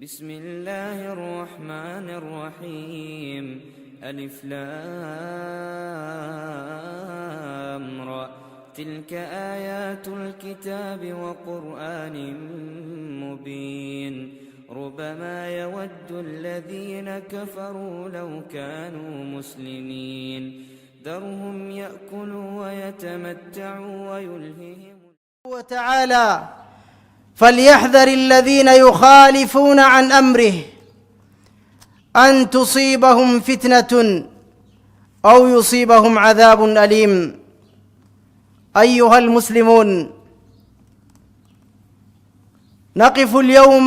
بسم الله الرحمن الرحيم ألف لام را تلك آيات الكتاب وقرآن مبين ربما يود الذين كفروا لو كانوا مسلمين ذرهم يأكلوا ويتمتعوا ويلههم وتعالى فليحذر الذين يخالفون عن أمره أن تصيبهم فتنة أو يصيبهم عذاب أليم. أيها المسلمون، نقف اليوم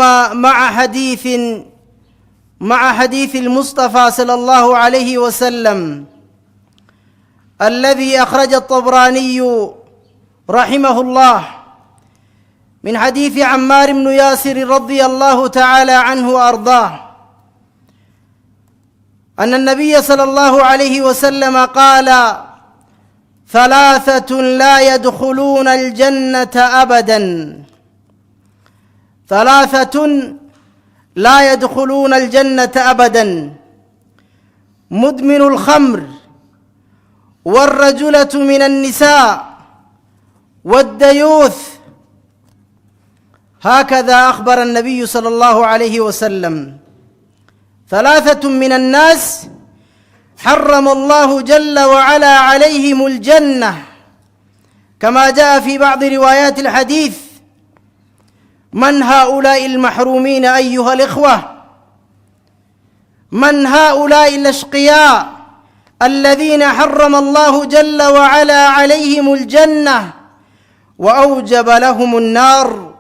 مع حديث المصطفى صلى الله عليه وسلم الذي أخرج الطبراني رحمه الله من حديث عمار بن ياسر رضي الله تعالى عنه وأرضاه أن النبي صلى الله عليه وسلم قال: ثلاثة لا يدخلون الجنة أبدا، ثلاثة لا يدخلون الجنة أبدا: مدمن الخمر، والرجلة من النساء، والديوث. هكذا أخبر النبي صلى الله عليه وسلم: ثلاثة من الناس حرم الله جل وعلا عليهم الجنة، كما جاء في بعض روايات الحديث. من هؤلاء المحرومين أيها الإخوة؟ من هؤلاء الأشقياء الذين حرم الله جل وعلا عليهم الجنة وأوجب لهم النار؟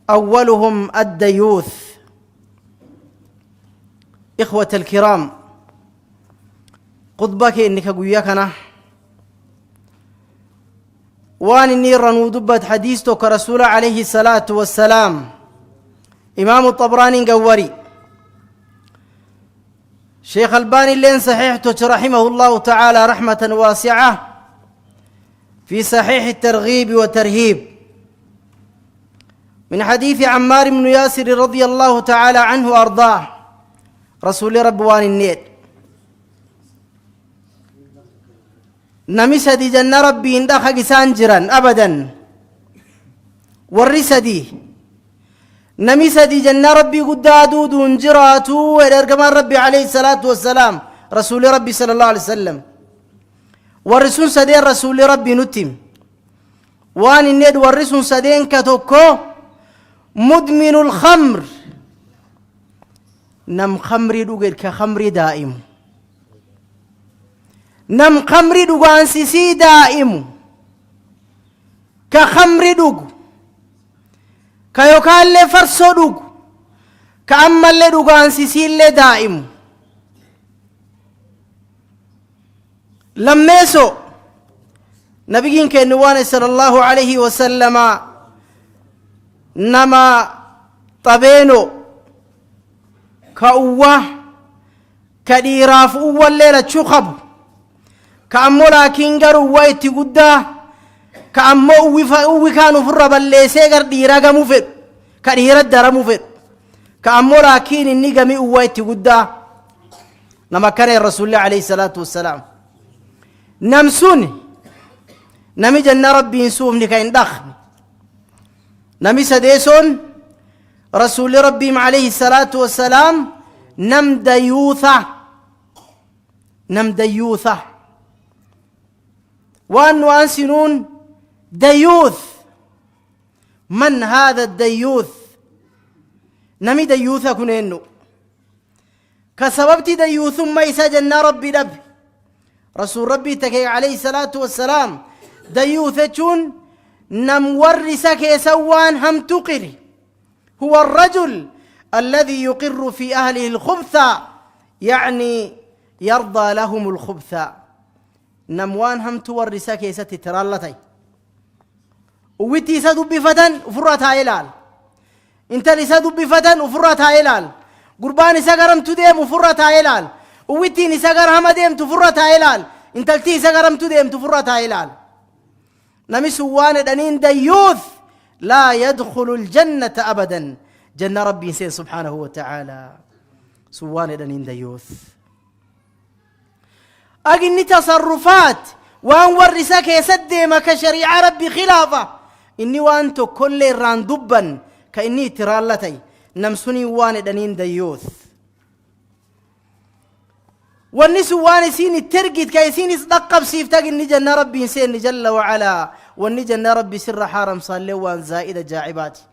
أولهم الديوث. إخوة الكرام، خطبك إنك قوياكنا وان النير ودبت حديثك رسول عليه الصلاة والسلام. إمام الطبراني قوري شيخ الباني اللين صحيحته رحمه الله تعالى رحمة واسعة في صحيح الترغيب والترهيب من حديث عمار بن ياسر رضي الله تعالى عنه وأرضاه رسول ربوان النير: نمسدي جنة ربي اندخ قسانجرا أبدا، والرسدي نمسدي جنة ربي قدادو دون جراتو وإرقمان ربي عليه الصلاة والسلام رسول ربي صلى الله عليه وسلم. والرسول سدين رسول ربي نتم وان النير والرسول سدين كتوكو مدمن الخمر، نم خمري دوغر كخمري دائم، نم خمري دوغان سيسي دائم كخمري دوغ كيوكال لي فرسو دوغ كأمال لي دوغان سيسي لي دائم. لميسو نبيين كنوان صلى الله عليه وسلم نما طبينو كأوه كديراف أول ليلة شخب كأمو لكن قروا ويتي قده كأمو أوي كانوا فربا ليسيقر ديراغ مفد كديرات دار مفد كأمو لكن النقمي ويتي قده لما كان الرسول الله عليه الصلاة والسلام نمسوني نمي جنة ربي نسوم لكين دخل نمي سديسون رسول ربي عليه الصلاة والسلام نم ديوثة وأن سنون ديوث. من هذا الديوث؟ نمي ديوثة كنينو كسببت ديوث ما يسجن ربي لب رسول ربي تكي عليه الصلاة والسلام ديوثة نم ورسك يسوان هم تقري هو الرجل الذي يقر في أهله الخبث، يعني يرضى لهم الخبث. نموان هم تورسا كيسة ترالتي وويتي سادو بفتن وفراتها إلال، انت لسادو بفتن وفراتها إلال، قرباني ساقرم تديم وفراتها إلال، وويتي نساقر همديم تفراتها إلال، انت لتي ساقرم تديم تفراتها إلال. نمسوان دنين ديوث لا يدخل الجنة أبدا، جنة ربي سين سبحانه وتعالى سوان دنين ديوث أجن تصرفات وان ورساك يسد ما كشريعة ربي خلافة إني وانتو كل راندبا كإني ترالتي نمسوني وان دنين ديوث والنسو وان سيني ترقيت كيسيني صدقب سيفتاق إني جنة ربي سين جل وعلا واني جنة ربي سر حارم صالي وان زائدة جاعباتي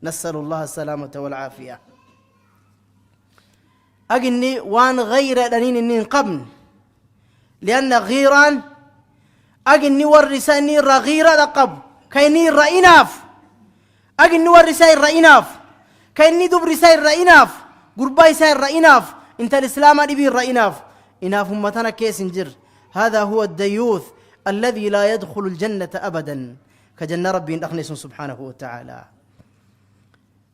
نسأل الله السلامة والعافية أجني وان غير دنين إني قبن لأن غيران أجني ورساني رغيرة لقب كيني رأيناف أجني ورساني رأيناف كيني دب رساني رأيناف قرباي ساني رأيناف انت الإسلام أدبي رأيناف إناف أمتنا كيسنجر هذا هو الديوث الذي لا يدخل الجنة أبدا كجنة ربي ندخني سبحانه وتعالى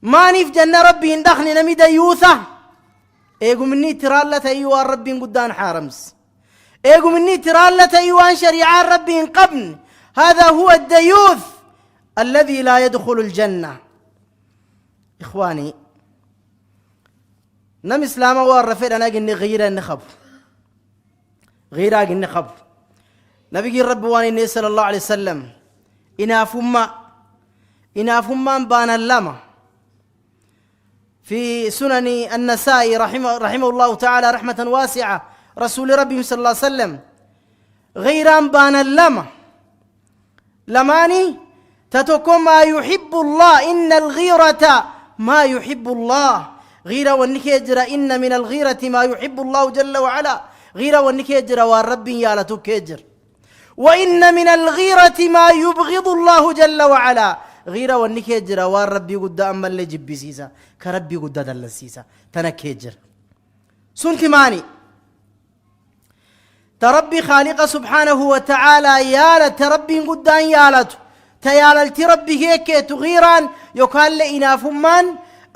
ما نف جنة ربي ندخني نمي ديوثة إيقو مني ترالة أيوة ربي قدان حارمس إيقو مني ترالة أيوة شريعة ربي قبن هذا هو الديوث الذي لا يدخل الجنة إخواني نم إسلام وارفيد أنا قلني غير النخب غير النخب نبي رب واني صلى الله عليه وسلم إنا فما بان اللما في سنن النسائي رحمه الله تعالى رحمة واسعة رسول ربي صلى الله عليه وسلم غيران بان اللما لماني تتكم ما يحب الله إن الغيرة ما يحب الله غيرة وانك يجرى إن من الغيرة ما يحب الله جل وعلا غيرة وانك يجرى والرب يالتك يجر وإن من الغيرة ما يبغض الله جل وعلا غيرة وانك يجرى والرب قد أما اللي جب سيسا كربي قد دل سيسا تنك يجر سنت ماني تربي خالق سبحانه وتعالى يالت تربي قدان يالت تيالت ربي هيك تغيران يقال لإنا فمان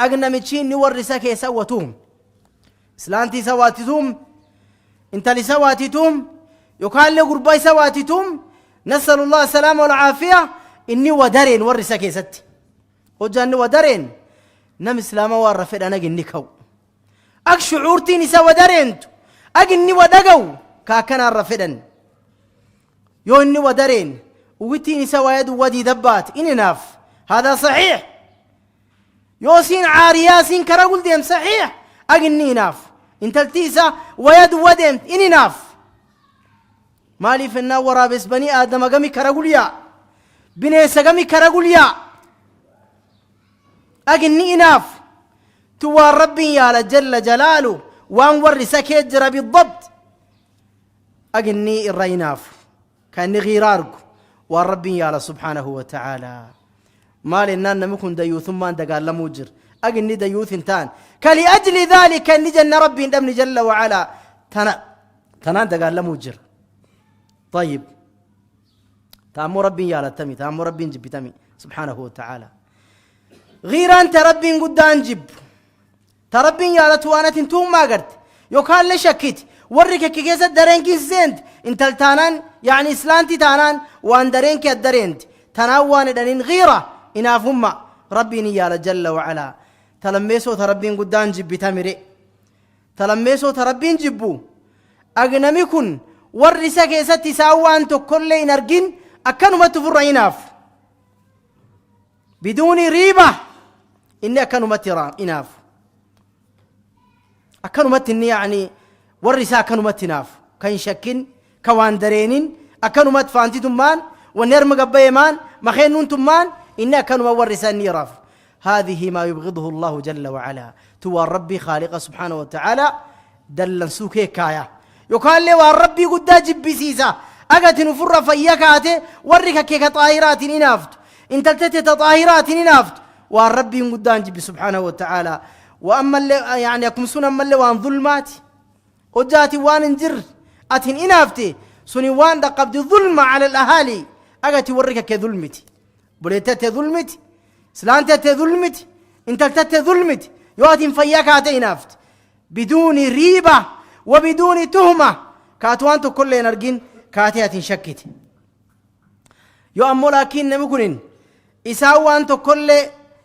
أغنمتشين نورسك يسوتهم إسلانتي سواتتهم انت لسواتتهم يقال لقرباي سواتتهم نسأل الله السلامة والعافية إني ودرين ورسك يستي وجاني ودرين نم إسلام ورفد أنا جنكو أك شعورتي نسا ودرينت أجني ودقو كاكنا الرفدن يو إني ودرين وقتي نسا ويد ودي دبات إني ناف هذا صحيح يوسين عارياسين كرقل ديم صحيح أجني ناف انت التيسا ويد وديم إني ناف مالي في النور بس بني آدم قمي كرقل يا بني سقمي كرقل يا أجني ناف توى ربي يا جل جلاله وانور سكيجر بالضبط أجني الريناف كان غيرارك والربي يا سبحانه وتعالى ما لنا نمكن ديوث ما انت قال لموجر أجني ديوث انتان كلأجل ذلك نجن ربي دم جل وعلا تنا انت قال لموجر طيب تامو ربي يا لتمي تامو ربي نجب تمي سبحانه وتعالى غير أنت ربي قدان جب تربي يا لتوانة انتم ما قرت يوكال لشكيت ورك كيسة درين كيسنت انت التانان يعني اسلانتي تانان وان درين كالدرينت تناوان دنين غيرة إنا فما ربي نيال جل وعلا تلميسو تربين قدان جب تمري تلميسو تربين جبو أغنميكن ورسا كيسة تساوان تكل إنرجين أكنو ما تفر إناف بدون ريبة إني أكنو ما ترى إناف أكنو ما تني يعني ورسا أكنو ما تناف كاين شكين كوان درينين أكنو ما تفانتي تمان ونرمى قبيمان مخينون تمان إني أكنو ما ورسا نيراف هذه ما يبغضه الله جل وعلا تو ربي خالق سبحانه وتعالى دلن سوكي كايا يقال لي والربي قد جبي سيسا أقت نفر فيكاته ورك كيك طاهرات نافت انت التتت طاهرات نافت والربي قد جبي سبحانه وتعالى وأما اللي يعني يكم سنة أما اللي وان ظلمات وجاتي وان انجر أتن إنافتي سني وان دقبت ظلم على الأهالي أقت ورك كظلمتي بليتت ظلمتي سلانتت ظلمتي انت التت ظلمتي يواتي فيكاته نافت بدون ريبة وبدون تهمة كاتوانتو كل نرجين كاتيات شكت يو أمو لكن نمكنين إساوانتو كل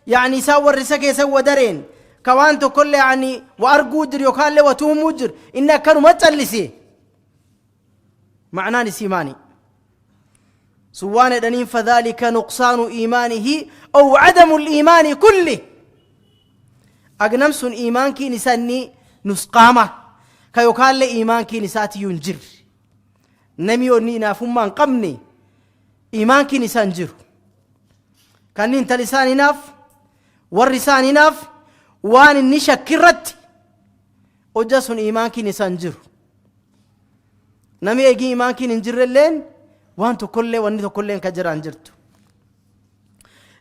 يعني ساور رسك يسوى درين كوانتو كل يعني وأرجودر يقال له وتومجر إنك كانوا متلسي معناه نسيماني سوان دنين فذلك نقصان إيمانه أو عدم الإيمان كله أجنمس إيمان كي نسني نسقامة كيقال له إيمان كي نساتي ينجر نميوني نافمان قمني إيمان كي نسانجر كان انت لساني ناف والرساني ناف وان النشكرت وجس إيمان كي نسانجر نمي يجي إيمان كي ننجر اللين وانتو كل وانتو كلين كجران جرتو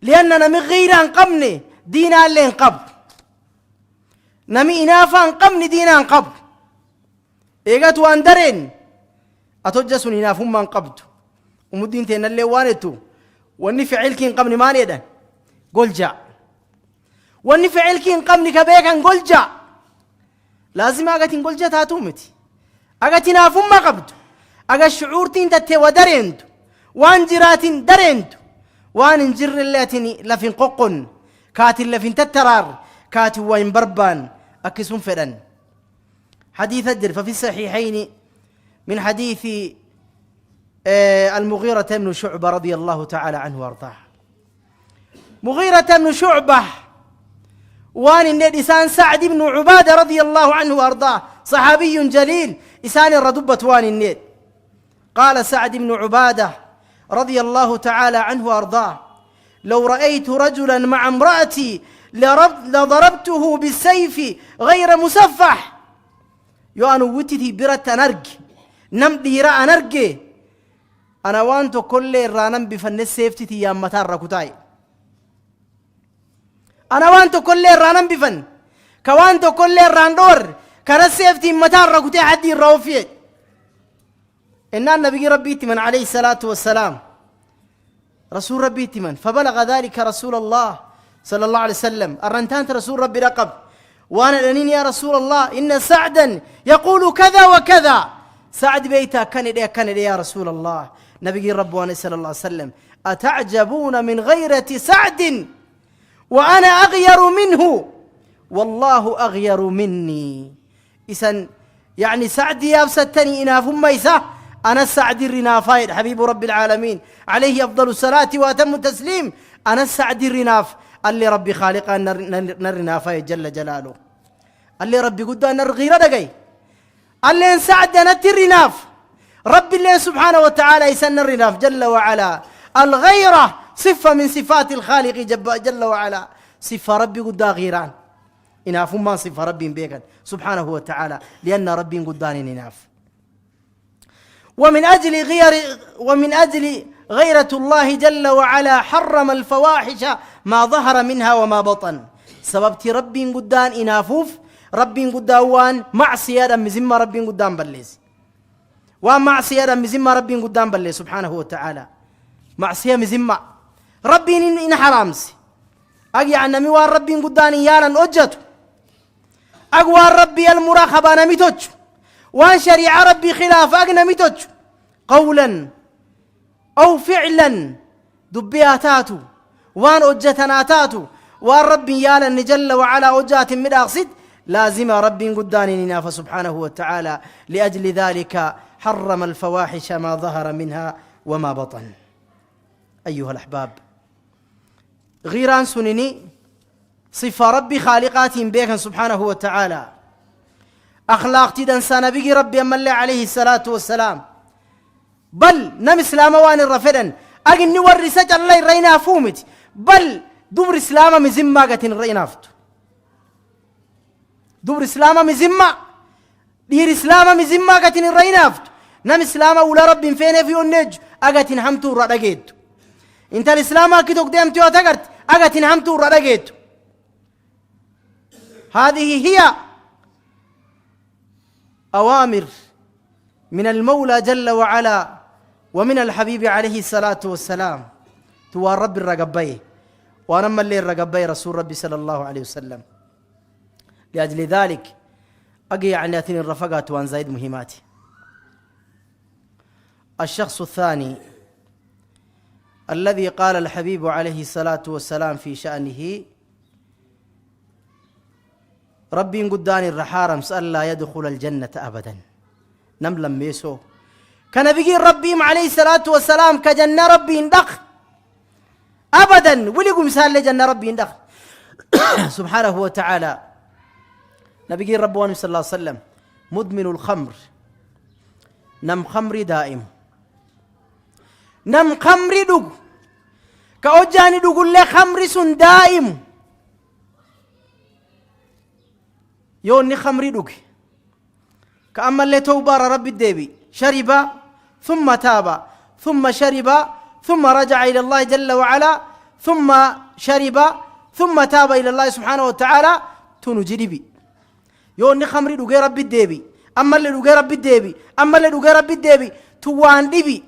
لأننا من غير أن قمني دينا اللين قب نمي إنافا أن قمني دينا أن قب إيقات واندرين أتوجسون إنافهم من قبتو ومدين تين اللي وانتو واني فعل كين قمني ماني دا قول جاء واني فعل كين قمني كبيكا قول جاء لازم أغتين قول جاء تاتومتي أغتين أفهم ما قبتو أغا الشعورتين تتي ودرينتو وان جراتين درينتو وان انجر اللاتيني لفين قوقن كاتل لفين تترار كاتل وين بربان أكسون فرن حديث الدر ففي الصحيحين من حديث المغيرة بن شعبة رضي الله تعالى عنه وارضاه مغيرة بن شعبة وان النيد إسان سعد بن عبادة رضي الله عنه وارضاه صحابي جليل إسان الردبة وان النيد قال سعد بن عبادة رضي الله تعالى عنه وارضاه لو رأيت رجلا مع امرأتي لضربته بالسيف غير مسفح يوانو وتتي برت نرج نمدي راء نرجي أنا وانتو كل رانم بفن السيفتي يا متار ركوتاي أنا وانتو كل رانم بفن كوانتو كل راندور كرا السيفتي متار ركوتاي حدي الروفية إن النبي ربي من عليه الصلاة والسلام رسول ربي من فبلغ ذلك رسول الله صلى الله عليه وسلم أرنتانت رسول ربي رقب وانا لنين يا رسول الله إن سعدا يقول كذا وكذا سعد بيتا كان يا رسول الله نبي رب وانا صلى الله عليه وسلم أتعجبون من غيرة سعد وأنا أغير منه والله أغير مني إذن يعني سعد يابستني إناف ميسا أنا السعد الرنافايد حبيب رب العالمين عليه أفضل الصلاة وأتم التسليم أنا السعد الرناف اللي ربي خالقا نرنافايد جل جلاله اللي ربي قد نرغير دقي اللي انسعد نتي الرناف ربي اللي سبحانه وتعالى يسن الرناف جل وعلا الغيرة صفة من صفات الخالق جل وعلا صفة ربي قد غيران إناف ما صفة ربي بيكا سبحانه وتعالى لأن ربي قدان إناف ومن أجل غيرة الله جل وعلا حرم الفواحش ما ظهر منها وما بطن سببت ربي قدان إنافوف ربي قدان معصية مزمة ربي قدان بليز ومعصية مزمة ربي قدان بليز سبحانه وتعالى معصية مزمة ربي إن حرامسي أجي عن نميوان ربي قدان يالا أجته أقوى ربي المراقبة نميتوش وان شريعة ربي خلاف أقنميتوش قولا أو فعلا دبياتاتو وان أجتناتاتو وان ربي يالا نجل وعلا أجات من أقصد لازم ربي قداني نناف سبحانه وتعالى لأجل ذلك حرم الفواحش ما ظهر منها وما بطن أيها الأحباب غيران سنني صفة ربي خالقاتهم بيكا سبحانه وتعالى أخلاق تدنسى نبي ربي أما الله عليه الصلاة والسلام بل نم إسلام وان الرفدن أجن نورسج الله رينا فومت بل دبر إسلام مزمة قتن رينافت دبر إسلام مزمة دير إسلام مزمة قتن رينافت نم إسلام ولا رب فين في النج أقتن همتو رأجيت انت الإسلام كتوك ديمتو أتقرت أقتن همتو رأجيت هذه هي أوامر من المولى جل وعلا ومن الحبيب عليه الصلاة والسلام تو رب الرقبي ونما اللي الرقبي رسول ربي صلى الله عليه وسلم لأجل ذلك أقي عنياتين الرفقات وان زايد مهماتي الشخص الثاني الذي قال الحبيب عليه الصلاة والسلام في شأنه ربي قدان الرحارم سأل لا يدخل الجنة أبدا نم لم يسو كان بيجي ربي عليه الصلاة والسلام كجنة ربي اندخ أبدا ولقوا مثال لجنة ربي اندخ سبحانه وتعالى نبي ربوان صلى الله عليه وسلم مدمن الخمر نم خمر دائم نم خمر دوغ كأوجاني دوغ اللي خمر سن دائم يوني خمر دوغ كأما اللي توبار ربي الدبي شرب ثم تاب ثم شرب ثم رجع إلى الله جل وعلا ثم شرب ثم تاب إلى الله سبحانه وتعالى تنجربي يوني خمر دوغ ربي الدبي أما اللي دوغ ربي الدبي أما اللي دوغ ربي الدبي توان دبي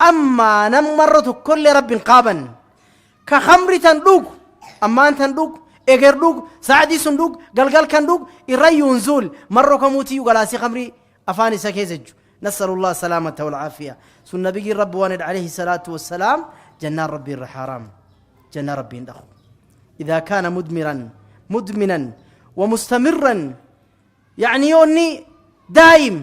أما نمرت كل رب قابا كخمر تندوق أما أنت تندوق إجر دوق سعدي صندوق قلقل كندوق الري ينزل مرة كموتي وقلاسي خمري أفاني سكيزج نسأل الله السلامة والعافية سن نبي رب واند عليه الصلاة والسلام جنة ربي الحرام جنة ربي ندخل إذا كان مدمنا ومستمرا يعني يوني دايم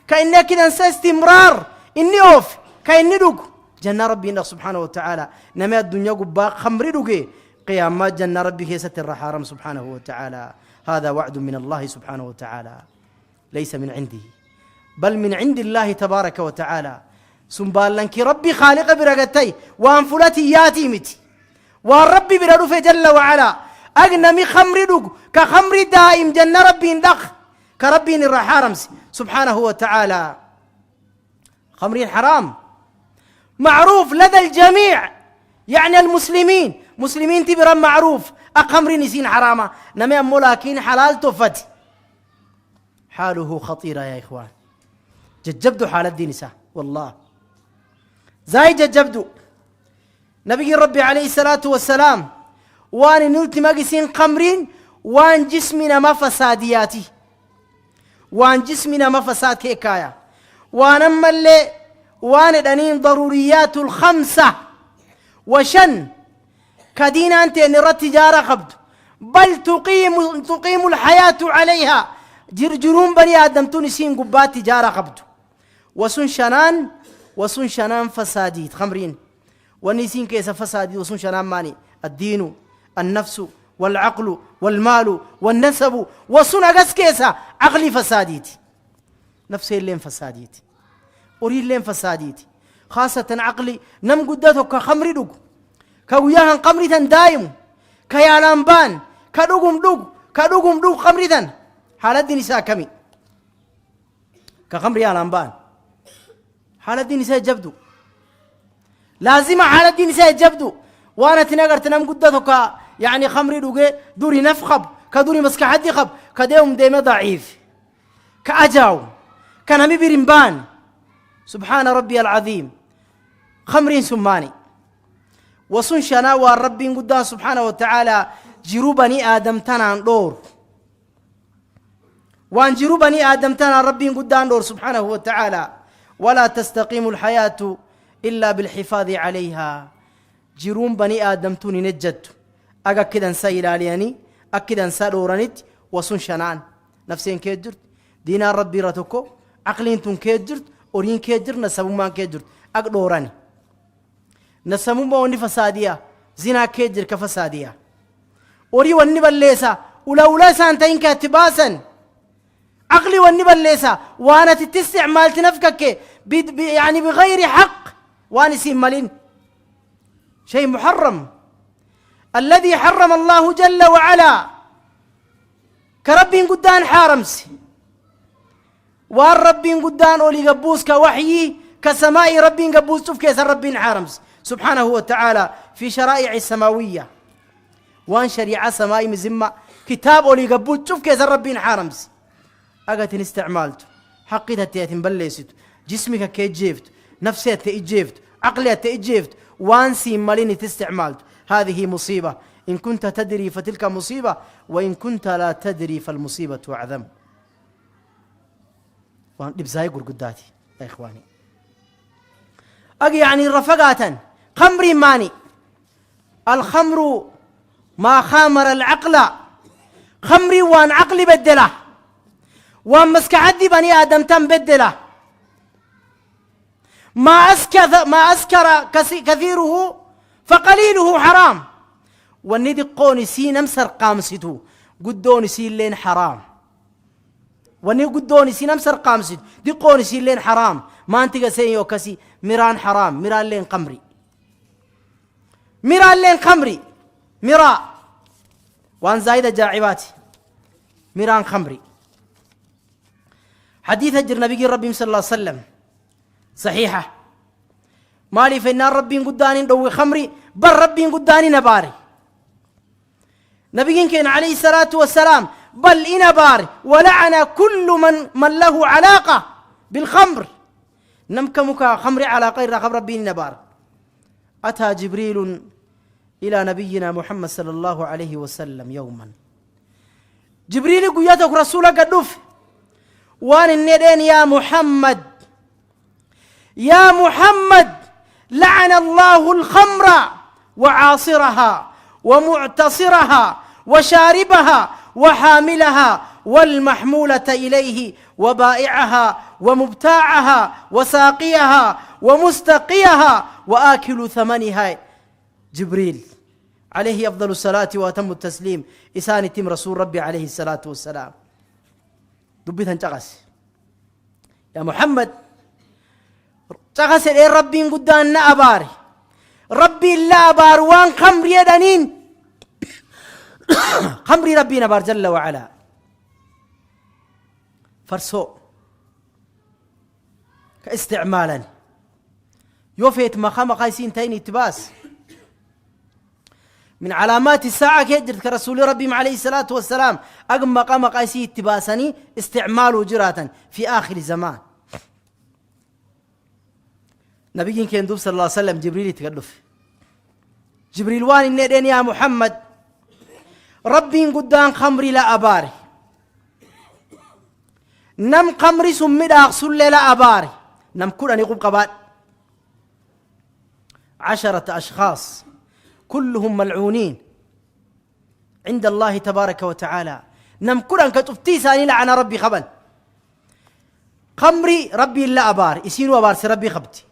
كأنك كده استمرار إني أوف كأني دوق جنة ربي ندخل سبحانه وتعالى نما الدنيا قبا خمري دوقي قيامات جنة ربي كيسة الرحارم سبحانه وتعالى هذا وعد من الله سبحانه وتعالى ليس من عندي بل من عند الله تبارك وتعالى سنبال لنك ربي خالق برقتي وانفلتي ياتي متي والربي برادو في جل وعلا أغنمي خمر دوق كخمر دائم جنة ربي اندخ كربي الرحارم سبحانه وتعالى خمر حرام معروف لدى الجميع يعني المسلمين مسلمين تبرا معروف أخمر نسين حرامة نمي ملاكين حلال تفت حاله خطيرة يا إخوان ججبدوا حال الدين نساء والله زاي ججبدوا نبي ربي عليه الصلاة والسلام وان نلت مقسين قمرين وان جسمنا ما فسادياتي وان جسمنا ما فساد كيكايا وان أما اللي وان دانين ضروريات الخمسة وشن كدين أنت نرى تجارة خبد بل تقيم الحياة عليها جرجرون بني آدم تونسين قبات تجارة خبد وسن شنان فساديت خمرين ونسين كيس فسادي وسن شنان ماني الدين النفس والعقل والمال والنسب وسن أقس كيسا عقلي فساديت نفسي اللين فساديت أريد اللين فساديت خاصة عقلي نم قدتك كخمري دوق كوياهن قمريتن دايم كيالان بان كدوغم دوغ قمريتن حالة نساء كمي كخمر يالان بان حالة نساء جبدو لازم حالة نساء جبدو وانا تنقر تنام قدتك يعني خمري دوغي دوري نفخب كدوري مسك حد يخب كديهم ديما ضعيف كأجاو كنمي برمبان سبحان ربي العظيم خمرين سماني وصن شنا والرب قدام سبحانه وتعالى جرو بني آدم تنان دور وان جرو بني آدم تنان رب قدام دور سبحانه وتعالى ولا تستقيم الحياة إلا بالحفاظ عليها جرون بني آدم توني نجد أكا كده نسايل علياني أكدا نسا دورانيت وصن شنان نفسين كيجرت دينا ربي رتوكو عقلين تون كيجرت أورين كيجر نسبو مان كيجرت أك دوراني نسمو بوني فسادية زنا كيجر كفسادية أوري وني بالليسا ولولا سانتين كاتباسا عقلي وني بالليسا وانا تستعمال تنفكك يعني بغير حق وانا سيمالين شيء محرم الذي حرم الله جل وعلا كرب قدان حارمس والرب قدان أولي قبوس كوحيي كسماء رب قبوس شوف كيس الرب حارمس سبحانه وتعالى في شرائع السماوية وان شريعة سماء مزمة كتاب أولي قبوس شوف كيس الرب حارمس أقتن استعمالته حقيتها تيتم بليست جسمك كيجيفت نفسك تيجيفت عقلك تيجيفت وانسي مالين تستعمالته هذه مصيبة إن كنت تدري فتلك مصيبة وإن كنت لا تدري فالمصيبة أعظم لبزاي قداتي يا إخواني أجي يعني رفقات خمر ماني الخمر ما خامر العقل خمري وان عقلي بدله وان مسكعدي بني آدم تم بدله ما أسكر كثيره فقليله حرام والندي قوني سي نمسر قامسته قدوني سي لين حرام وني قدوني سي نمسر قامسته دي قوني سي لين حرام ما انت سيو كسي ميران حرام ميران لين قمري ميران لين قمري ميراء وان زايدة جاعباتي ميران خمري حديث هجر نبي ربي صلى الله عليه وسلم صحيحة مالي في النار ربي قداني دوي خمري بل ربي قداني نباري نبي كان عليه الصلاة والسلام بل إنا باري ولعن كل من له علاقة بالخمر نمكمك خمري على غير خمر ربي نبار أتى جبريل إلى نبينا محمد صلى الله عليه وسلم يوما جبريل قياتك رسولك قدوف وان الندين يا محمد يا محمد لعن الله الخمر وعاصرها ومعتصرها وشاربها وحاملها والمحمولة إليه وبائعها ومبتاعها وساقيها ومستقيها وآكل ثمنها جبريل عليه أفضل الصلاة وأتم التسليم إسان تم رسول ربي عليه الصلاة والسلام دبيتها انتقس يا محمد تقس إيه ربي قدان أباري ربي لا أبار وان خمر يدنين خمر ربي نبار جل وعلا فرسو كاستعمالا يوفيت مخام قايسين تيني تباس من علامات الساعة كيجرت كرسول ربي عليه الصلاة والسلام أقم مقام قايسي تباسني استعماله جراتا في آخر زمان نبي كان دوب صلى الله عليه وسلم جبريل يتكلف جبريل وان الندين يا محمد ربي قدان خمري لا أباري نم خمري سمي أغسل لا أباري نم كل يقوم قبال 10 أشخاص كلهم ملعونين عند الله تبارك وتعالى نم كل كتفتي ساني لعن ربي خبل خمري ربي لا أباري يسين وبارس ربي خبتي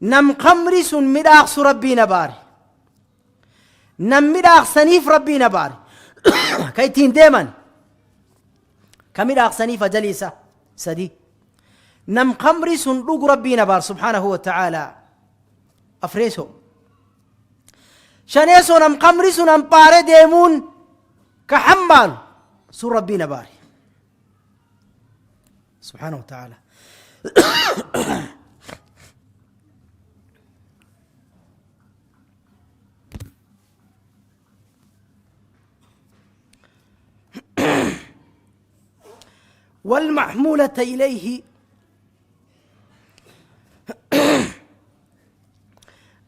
نم خمري سن مداخس ربي نباري نم مداخ سنيف ربي نباري كيتين ديما كمداخ سنيف جليسة سدي نم خمري سن لوق ربي نبار سبحانه وتعالى أفريسو شنيسو نم خمري سن أمباري ديمون كحمال سن ربي نباري سبحانه وتعالى والمحمولة إليه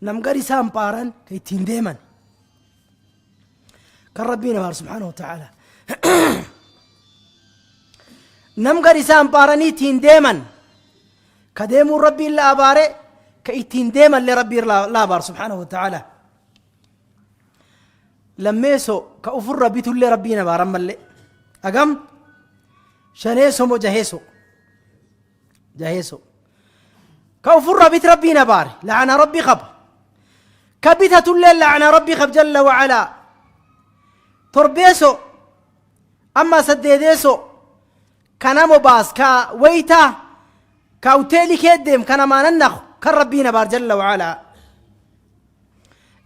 نمقري سامبارا كي تنديما كربينا بار سبحانه وتعالى نمقري سامبارا تنديما كديمو ربي لا باري كي تنديما لربي لا بار سبحانه وتعالى لميسو كأفر ربي تولي ربينا بارا ملي أقام شنيسو مو جهيسو كوفر بيت ربينا باري لعن ربي خب كبتة الليل لعن ربي خب جل وعلا تربيسو أما سديديسو كان مباس كا ويتا كاوتيلي كيدم كان ما ننخ كان ربينا بار جل وعلا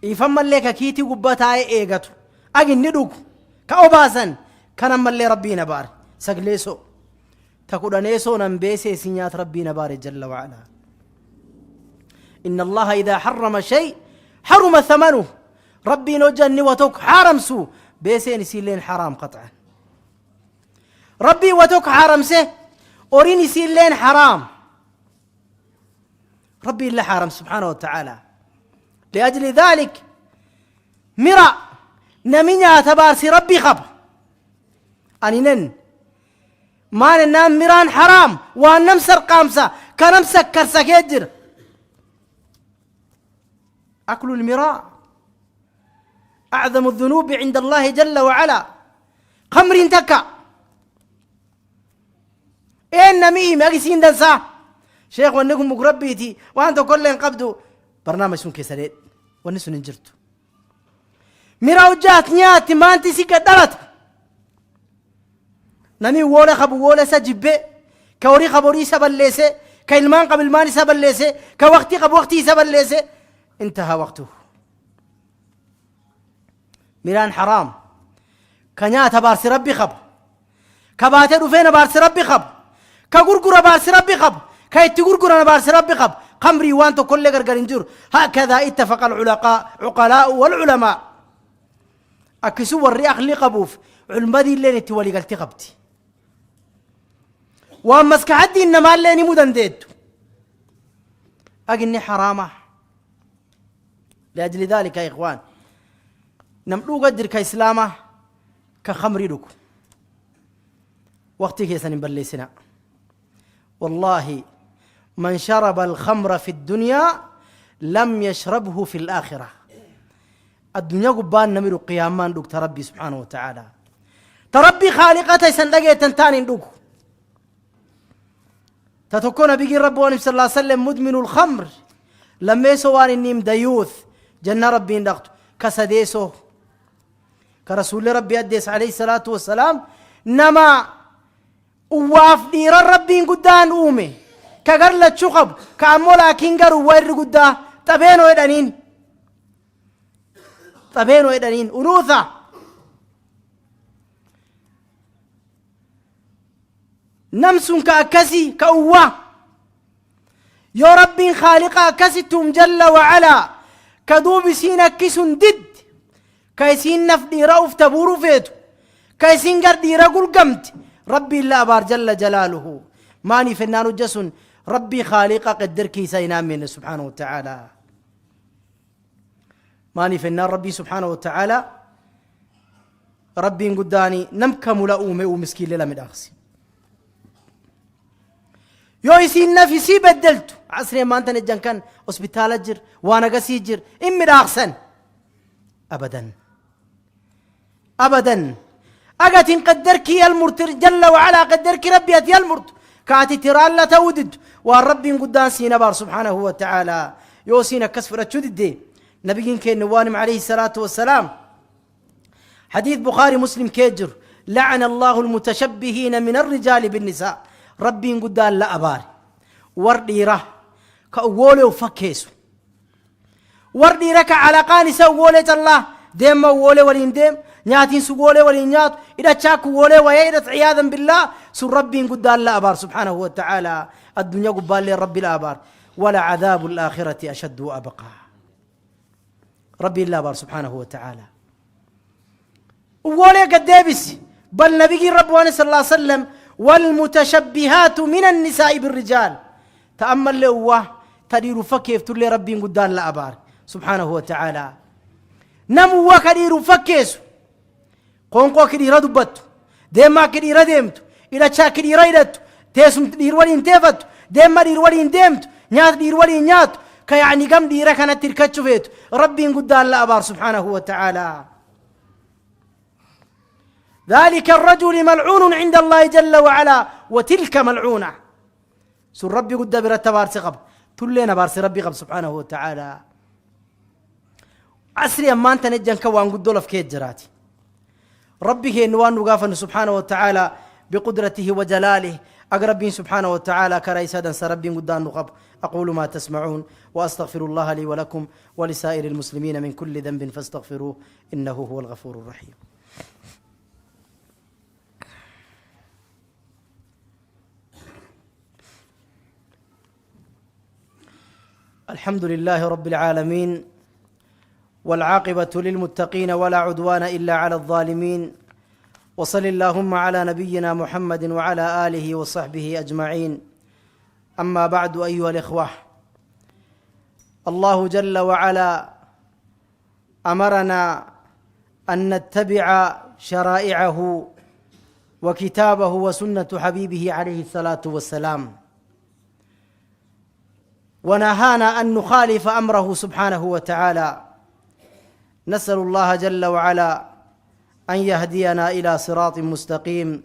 يفهم اللي كيتي قبتاي ايغتو أجن ندوك كأوباسا كان ملي ربينا باري سجليسو تكودانيسو نمبيسي سنيات ربنا باري جل وعلا إن الله إذا حرم شيء حرم ثمنه ربي نوجن وتوك حرمسو بيسي نسيلين حرام قطعا ربي وتوك حرمسه أوريني سيلين حرام ربي إلا حرم سبحانه وتعالى لأجل ذلك مرا نمينيا تبارسي ربي خب أنينن ما ننام ميران حرام ونمسر قامسة كنمسك كرسك يجر أكل المراء أعظم الذنوب عند الله جل وعلا خمر تكا إن مي ماجسين دنسا شيخ ونكم مقربيتي وأنتم كلين قبضوا برنامج سون كسرت ونسون انجرتوا مراوجات نيات ما أنت سكة دلت نمي ولا خبو ولا سجبه كوري خبوري سبلسه كإلمان قبل ماني سبلسه كوقتي قبل وقتي سبلسه انتهى وقته ميران حرام كنيات بارس ربي خب كباتر فين بارس ربي خب كغرغر بارس ربي خب كايت غرغر بارس ربي خب خمري وانتو كل غرغرنجور هكذا اتفق عقلاء والعلماء اكسو الرياح اللي قبوف علمدي اللي نتولي قلتي قبتي وامسك حدي انما اللي مودن ديتو اجني حرامه لاجل ذلك يا اخوان نمدو قدر كإسلامه كخمري لكم وقتي كيسن بلسنا والله من شرب الخمر في الدنيا لم يشربه في الآخرة الدنيا قبان نمر قيامان دوك تربي سبحانه وتعالى تربي خالقته سندقية تنتاني دوك تتكون بيجي رب ونبي صلى الله عليه وسلم مدمن الخمر لما يسوان النيم ديوث جنة ربي ندقته كسديسو كرسول ربي أديس عليه الصلاة والسلام نما وواف دير ربي قدان أومي كغرلة شقب كأمولا كينجر وير قدا تبينو إدانين أنوثا نمسون كأكسي كأوا يا ربي خالقا كسيتم جل وعلا كدوب سينا كسون دد كايسين نفدي رأوف تبورو فيتو كايسين قردي رقل قمت ربي الله بار جل جلاله ماني فنانو جسون ربي خالقا قدر كيسينا من سبحانه وتعالى ماني فنان ربي سبحانه وتعالى ربي قداني نمكم لأومي ومسكين للا من أخسي يويسين نفسي بدلتو عصري ما أنت نجان كان أسبيتال جر وانا قسي جر إمي أحسن أبدا أجت قدرك يا المرت جل وعلا قدرك ربي يا المرت كاتي ترى لا تودد والرب قدام سينا بار سبحانه وتعالى يوسينا كسفرة شدد نبي كين نوانم عليه الصلاة والسلام حديث بخاري مسلم كيجر لعن الله المتشبهين من الرجال بالنساء ربي قدام لا أبار ورديره كأولي وفكيسو ورديرك على قاني سوولي الله ديم وولي ولين ديم نياتين سوولي ولين نيات إذا تشاكو ولي ويدت عياذا بالله سر ربي قدام لا أبار سبحانه وتعالى الدنيا قبال لرب الآبار ولا عذاب الآخرة أشد وأبقى ربي الله أبار سبحانه وتعالى وولي قد ديبس بل نبي رب صلى الله عليه وسلم والمتشبهات من النساء بالرجال تأمل له تدير فكيف تولي ربي قدام لا أبار سبحانه وتعالى نمو كدير فكيس قونقو كدير دبتو ديما كدير ديمتو إلى تشا كدير إيدتو تيسم دير ولين تيفتو ديما دير ولين ديمتو نيات دير ولين نيات كيعني قم دير كانت تركتشو فيتو ربي قدام لا أبار سبحانه وتعالى ذلك الرجل ملعون عند الله جل وعلا وتلك ملعونة سر ربي قدام برتبار سقب تلين بارس ربي قب سبحانه وتعالى عسري أما أنت نجن كوان قدول في كيت جراتي ربي هي نوان نقافن سبحانه وتعالى بقدرته وجلاله أقربين سبحانه وتعالى كرئيسادا سربين قدان نقب أقول ما تسمعون وأستغفر الله لي ولكم ولسائر المسلمين من كل ذنب فاستغفروه إنه هو الغفور الرحيم الحمد لله رب العالمين والعاقبة للمتقين ولا عدوان إلا على الظالمين وصل اللهم على نبينا محمد وعلى آله وصحبه أجمعين أما بعد أيها الإخوة الله جل وعلا أمرنا أن نتبع شرائعه وكتابه وسنة حبيبه عليه الصلاة والسلام ونهانا أن نخالف أمره سبحانه وتعالى نسأل الله جل وعلا أن يهدينا إلى صراط مستقيم،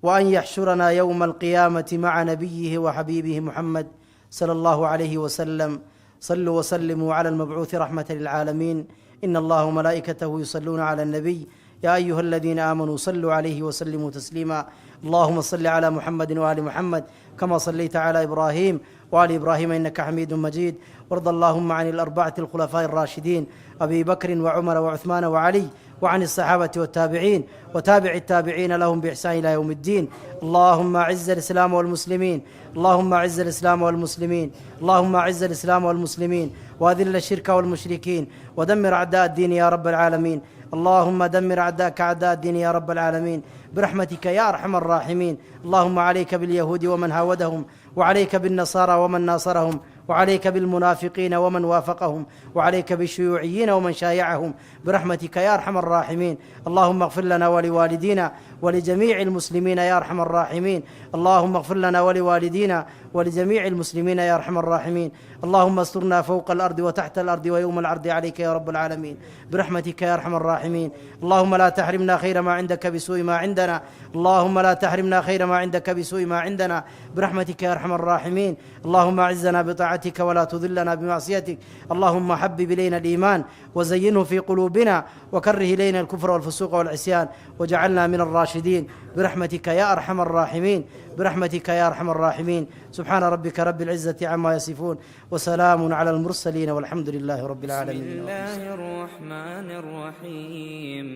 وأن يحشرنا يوم القيامة مع نبيه وحبيبه محمد صلى الله عليه وسلم. صلوا وسلموا على المبعوث رحمة للعالمين. إن الله وملائكته يصلون على النبي يا أيها الذين آمنوا صلوا عليه وسلموا تسليما. اللهم صل على محمد وآل محمد كما صليت على إبراهيم وآل إبراهيم إنك حميد مجيد. وارض اللهم عن الأربعة الخلفاء الراشدين أبي بكر وعمر وعثمان وعلي، وعن الصحابة والتابعين وتابع التابعين لهم بإحسان إلى يوم الدين. اللهم أعز الإسلام والمسلمين، اللهم أعز الإسلام والمسلمين، اللهم أعز الإسلام والمسلمين، وأذل الشرك والمشركين، ودمر أعداء الدين يا رب العالمين. اللهم دمر أعداءك أعداء الدين يا رب العالمين برحمتك يا أرحم الراحمين. اللهم عليك باليهود ومن هاودهم، وعليك بالنصارى ومن ناصرهم، وعليك بالمنافقين ومن وافقهم، وعليك بالشيوعيين ومن شايعهم برحمتك يا أرحم الراحمين. اللهم اغفر لنا ولوالدينا ولجميع المسلمين يا أرحم الراحمين. اللهم اغفر لنا ولوالدينا ولجميع المسلمين يا أرحم الراحمين. اللهم استرنا فوق الأرض وتحت الأرض ويوم العرض عليك يا رب العالمين برحمتك يا أرحم الراحمين. اللهم لا تحرمنا خير ما عندك بسوء ما عندنا، اللهم لا تحرمنا خير ما عندك بسوء ما عندنا برحمتك يا أرحم الراحمين. اللهم أعزنا بطاعتك ولا تذلنا بمعصيتك. اللهم حبب إلينا الإيمان وزينه في قلوبنا، وكره إلينا الكفر والفسوق والعصيان، وجعلنا من الراشدين برحمتك يا أرحم الراحمين برحمتك يا أرحم الراحمين. سبحان ربك رب العزة عما يصفون، وسلام على المرسلين، والحمد لله رب العالمين. بسم الله الرحمن الرحيم.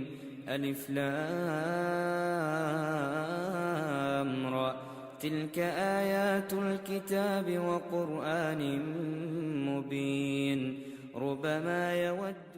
ألف لام را. تلك آيات الكتاب وقرآن مبين. ربما يود